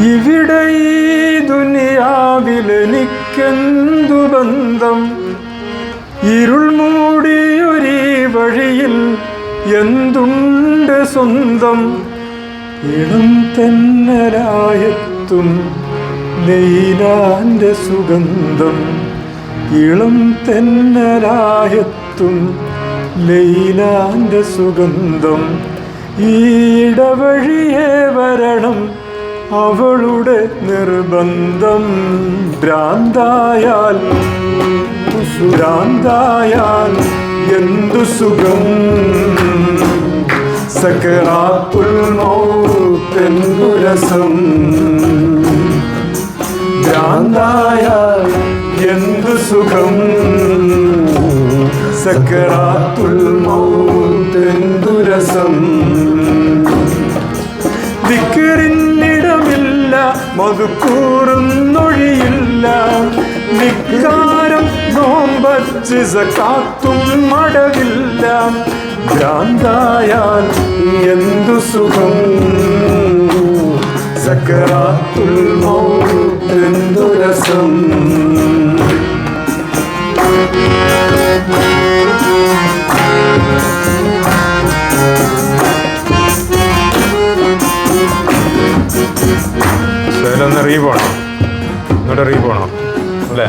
ഇവിടെ ഈ ദുനിയാവിലെനിക്കെന്തു ബന്ധം? ഇരുൾ മൂടിയൊരീ വഴിയിൽ എന്തുണ്ട് സ്വന്തം? ഇളം തെന്നലായെത്തും ലൈലാന്റെ സുഗന്ധം. ഇളം തെന്നലായെത്തും ലൈലാന്റെ സുഗന്ധം. ഈടവഴിയേ വരണം അവളുടെ നിർബന്ധം. ഭ്രാന്തായാൽ എന്തു സുഖം? സക്കറാത്തുൽ മൗത്തെന്തു രസം? ഭ്രാന്തായാൽ എന്തു സുഖം? സക്കറാത്തുൽ മൗത്തെന്തു രസം? ദിക്റിന്നിടമില്ല, മദ്കൂറുന്നൊഴിയില്ല, നിക്കാരം നോമ്പച്ച് സകാത്തും മടവില്ല. ഭ്രാന്തായാൽ എന്തു സുഖം? സക്കറാത്തുൽ മൗത്തെന്തു രസം? റീ പോണോ? ഇങ്ങോട്ട് റീ പോണോ അല്ലേ?